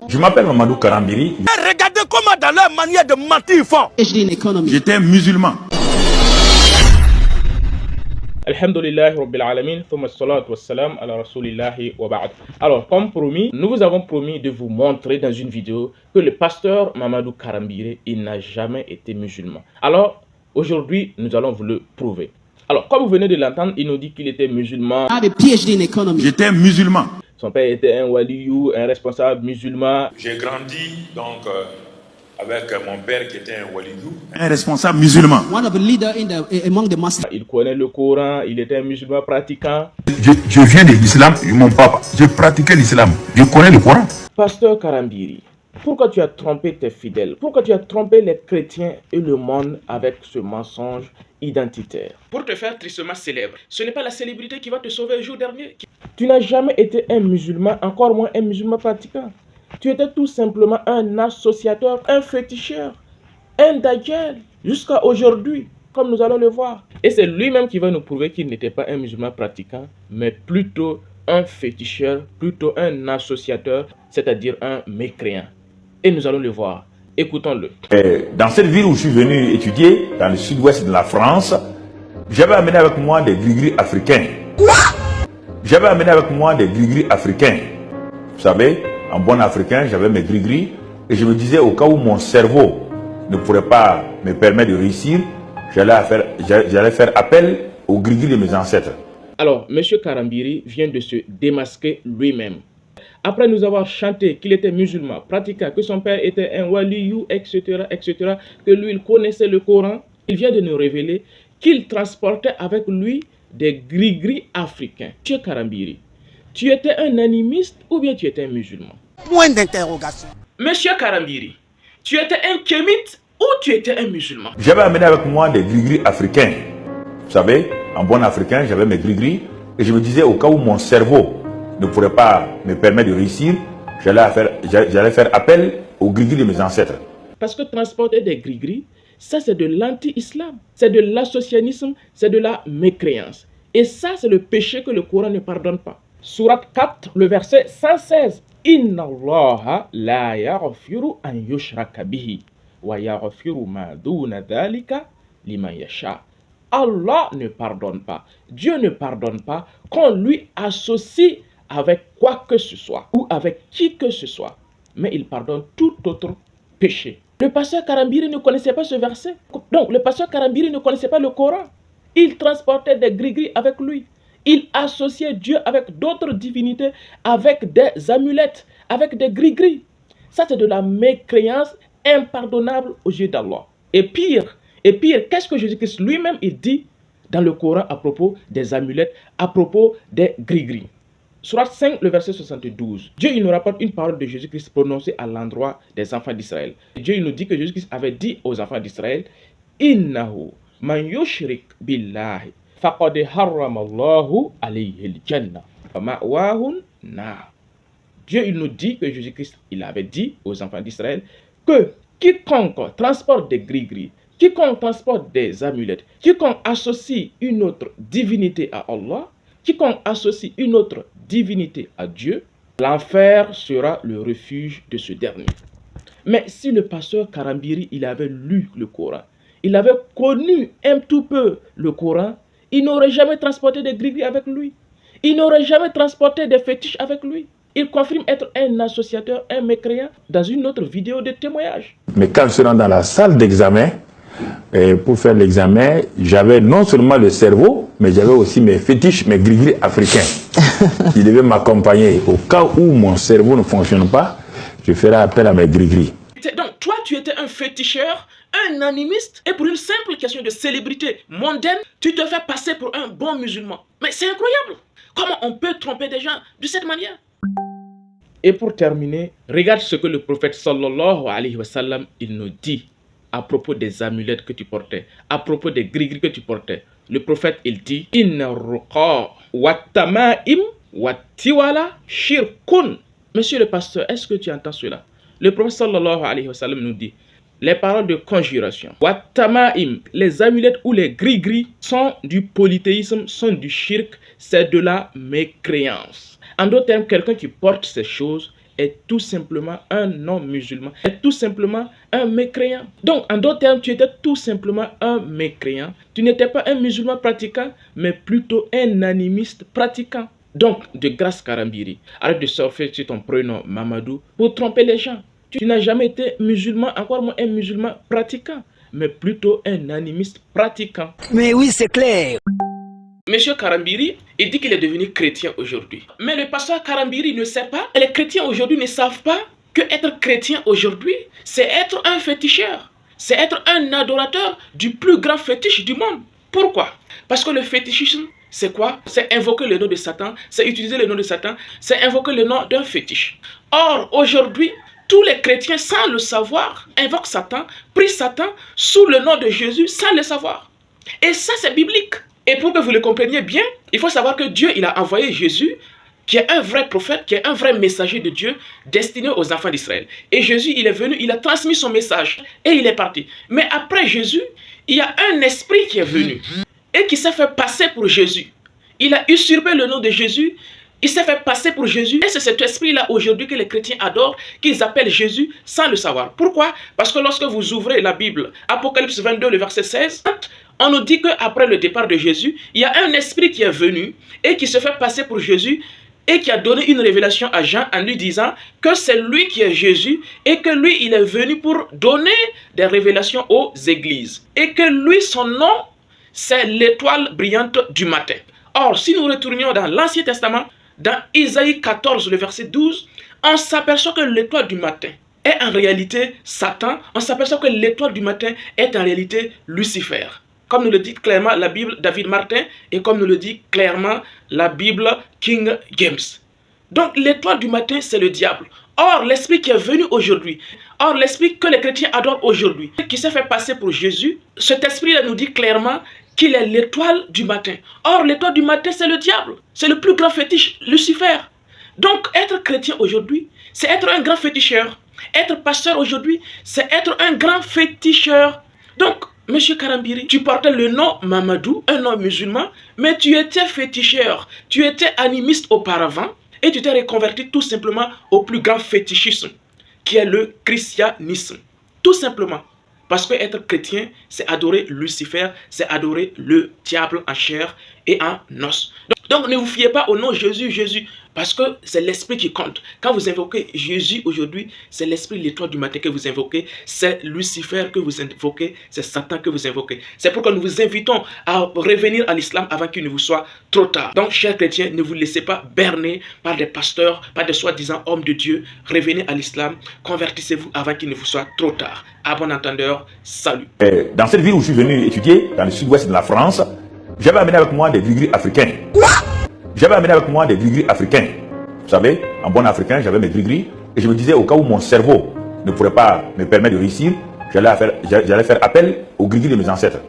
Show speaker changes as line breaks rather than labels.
Je m'appelle Mamadou Karambiri.
Regardez comment dans leur manière de mentir ils font.
J'étais musulman.
Alhamdulillahi Rabbil Alamin, thumma salatu wassalam ala rasulillahi wa ba'd. Alors, comme promis, nous vous avons promis de vous montrer dans une vidéo que le pasteur Mamadou Karambiri, il n'a jamais été musulman. Alors, aujourd'hui, nous allons vous le prouver. Alors, comme vous venez de l'entendre, il nous dit qu'il était musulman.
J'étais musulman.
Son père était un waliyou, un responsable musulman.
J'ai grandi donc avec mon père qui était un waliyou.
Un responsable musulman.
One of the leaders among the Muslims.
Il connaît le Coran, il était un musulman pratiquant.
Je viens de l'islam, mon papa. Je pratiquais l'islam. Je connais le Coran.
Pasteur Karambiri, pourquoi tu as trompé tes fidèles? Pourquoi tu as trompé les chrétiens et le monde avec ce mensonge identitaire? Pour te faire tristement célèbre. Ce n'est pas la célébrité qui va te sauver le jour dernier. Tu n'as jamais été un musulman, encore moins un musulman pratiquant. Tu étais tout simplement un associateur, un féticheur, un dajjal, jusqu'à aujourd'hui, comme nous allons le voir. Et c'est lui-même qui va nous prouver qu'il n'était pas un musulman pratiquant, mais plutôt un féticheur, plutôt un associateur, c'est-à-dire un mécréant. Et nous allons le voir. Écoutons-le.
Dans cette ville où je suis venu étudier, dans le sud-ouest de la France, j'avais amené avec moi des gris-gris africains. J'avais amené avec moi des gris-gris africains. Vous savez, en bon africain, j'avais mes gris-gris. Et je me disais, au cas où mon cerveau ne pourrait pas me permettre de réussir, j'allais faire appel aux gris-gris de mes ancêtres.
Alors, M. Karambiri vient de se démasquer lui-même. Après nous avoir chanté qu'il était musulman, pratiquant, que son père était un waliyou, etc., etc., que lui, il connaissait le Coran, il vient de nous révéler qu'il transportait avec lui des gris-gris africains. M. Karambiri, tu étais un animiste ou bien tu étais un musulman?
Point d'interrogation.
Monsieur Karambiri, tu étais un kémite ou tu étais un musulman?
J'avais amené avec moi des gris-gris africains. Vous savez, en bon africain, j'avais mes gris-gris. Et je me disais, au cas où mon cerveau ne pourrait pas me permettre de réussir, j'allais faire appel aux gris-gris de mes ancêtres.
Parce que transporter des gris-gris, ça c'est de l'anti-islam, c'est de l'associanisme, c'est de la mécréance. Et ça c'est le péché que le Coran ne pardonne pas. Sourate 4, le verset 116. Inna Allaha la yaghfiru an yushraka bihi wa yaghfiru ma duna dhalika liman yasha. Allah ne pardonne pas, Dieu ne pardonne pas qu'on lui associe avec quoi que ce soit ou avec qui que ce soit, mais il pardonne tout autre péché. Le pasteur Karambiri ne connaissait pas ce verset. Donc le pasteur Karambiri ne connaissait pas le Coran. Il transportait des gris-gris avec lui. Il associait Dieu avec d'autres divinités, avec des amulettes, avec des gris-gris. Ça c'est de la mécréance impardonnable aux yeux d'Allah. Et pire, qu'est-ce que Jésus-Christ lui-même il dit dans le Coran à propos des amulettes, à propos des gris-gris? Sourate 5, le verset 72. Dieu il nous rapporte une parole de Jésus-Christ prononcée à l'endroit des enfants d'Israël. Dieu il nous dit que Jésus-Christ avait dit aux enfants d'Israël, Innahu man yushrik billahi faqad harrama Allahu alayhi al-jannah wa ma'wahun nar. Dieu il nous dit que Jésus-Christ il avait dit aux enfants d'Israël que quiconque transporte des gris-gris, quiconque transporte des amulettes, quiconque associe une autre divinité à Allah, quiconque associe une autre divinité à Dieu, l'enfer sera le refuge de ce dernier. Mais si le pasteur Karambiri, il avait lu le Coran, il avait connu un tout peu le Coran, il n'aurait jamais transporté des gris-gris avec lui. Il n'aurait jamais transporté des fétiches avec lui. Il confirme être un associateur, un mécréant, dans une autre vidéo de témoignage.
Mais quand je suis rentré dans la salle d'examen, pour faire l'examen, j'avais non seulement le cerveau, mais j'avais aussi mes fétiches, mes gris-gris africains. Ils devaient m'accompagner. Au cas où mon cerveau ne fonctionne pas, je ferai appel à mes gris-gris.
Donc toi, tu étais un féticheur, un animiste, et pour une simple question de célébrité mondaine, tu te fais passer pour un bon musulman. Mais c'est incroyable. Comment on peut tromper des gens de cette manière? Et pour terminer, regarde ce que le prophète sallallahu alayhi wa sallam, il nous dit à propos des amulettes que tu portais, à propos des gris-gris que tu portais. Le prophète, il dit, Inna ruqa wa tama'im wa tiwala shirkun. Monsieur le pasteur, est-ce que tu entends cela? Le prophète sallallahu alayhi wa sallam nous dit, les paroles de conjuration, wa tama'im, les amulettes ou les gris-gris sont du polythéisme, sont du shirk, c'est de la mécréance. En d'autres termes, quelqu'un qui porte ces choses est tout simplement un non-musulman, est tout simplement un mécréant. Donc, en d'autres termes, tu étais tout simplement un mécréant. Tu n'étais pas un musulman pratiquant, mais plutôt un animiste pratiquant. Donc, de grâce Karambiri, arrête de surfer sur ton prénom Mamadou pour tromper les gens. Tu n'as jamais été musulman, encore moins un musulman pratiquant, mais plutôt un animiste pratiquant.
Mais oui, c'est clair.
Monsieur Karambiri, il dit qu'il est devenu chrétien aujourd'hui. Mais le pasteur Karambiri ne sait pas, et les chrétiens aujourd'hui ne savent pas que être chrétien aujourd'hui, c'est être un féticheur. C'est être un adorateur du plus grand fétiche du monde. Pourquoi? Parce que le fétichisme, c'est quoi? C'est invoquer le nom de Satan, c'est utiliser le nom de Satan, c'est invoquer le nom d'un fétiche. Or, aujourd'hui, tous les chrétiens, sans le savoir, invoquent Satan, prient Satan sous le nom de Jésus, sans le savoir. Et ça, c'est biblique. Et pour que vous le compreniez bien, il faut savoir que Dieu, il a envoyé Jésus, qui est un vrai prophète, qui est un vrai messager de Dieu, destiné aux enfants d'Israël. Et Jésus, il est venu, il a transmis son message, et il est parti. Mais après Jésus, il y a un esprit qui est venu, et qui s'est fait passer pour Jésus. Il a usurpé le nom de Jésus, il s'est fait passer pour Jésus, et c'est cet esprit-là aujourd'hui que les chrétiens adorent, qu'ils appellent Jésus sans le savoir. Pourquoi? Parce que lorsque vous ouvrez la Bible, Apocalypse 22, le verset 16, on nous dit qu'après le départ de Jésus, il y a un esprit qui est venu et qui se fait passer pour Jésus et qui a donné une révélation à Jean en lui disant que c'est lui qui est Jésus et que lui, il est venu pour donner des révélations aux églises. Et que lui, son nom, c'est l'étoile brillante du matin. Or, si nous retournions dans l'Ancien Testament, dans Isaïe 14, le verset 12, on s'aperçoit que l'étoile du matin est en réalité Satan. On s'aperçoit que l'étoile du matin est en réalité Lucifer. Comme nous le dit clairement la Bible David Martin et comme nous le dit clairement la Bible King James. Donc l'étoile du matin, c'est le diable. Or, l'esprit qui est venu aujourd'hui, or l'esprit que les chrétiens adorent aujourd'hui, qui s'est fait passer pour Jésus, cet esprit-là nous dit clairement qu'il est l'étoile du matin. Or, l'étoile du matin, c'est le diable. C'est le plus grand fétiche, Lucifer. Donc, être chrétien aujourd'hui, c'est être un grand féticheur. Être pasteur aujourd'hui, c'est être un grand féticheur. Donc, Monsieur Karambiri, tu portais le nom Mamadou, un nom musulman, mais tu étais féticheur, tu étais animiste auparavant, et tu t'es reconverti tout simplement au plus grand fétichisme, qui est le christianisme. Tout simplement. Parce que être chrétien, c'est adorer Lucifer, c'est adorer le diable en chair et en os. Donc ne vous fiez pas au nom Jésus, Jésus, parce que c'est l'esprit qui compte. Quand vous invoquez Jésus aujourd'hui, c'est l'esprit, l'étoile du matin que vous invoquez, c'est Lucifer que vous invoquez, c'est Satan que vous invoquez. C'est pourquoi nous vous invitons à revenir à l'islam avant qu'il ne vous soit trop tard. Donc, chers chrétiens, ne vous laissez pas berner par des pasteurs, par des soi-disant hommes de Dieu. Revenez à l'islam, convertissez-vous avant qu'il ne vous soit trop tard. À bon entendeur, salut.
Dans cette ville où je suis venu étudier, dans le sud-ouest de la France, j'avais amené avec moi des gris-gris africains. J'avais amené avec moi des gris-gris africains. Vous savez, en bon africain, j'avais mes gris-gris. Et je me disais, au cas où mon cerveau ne pourrait pas me permettre de réussir, j'allais faire appel aux gris-gris de mes ancêtres.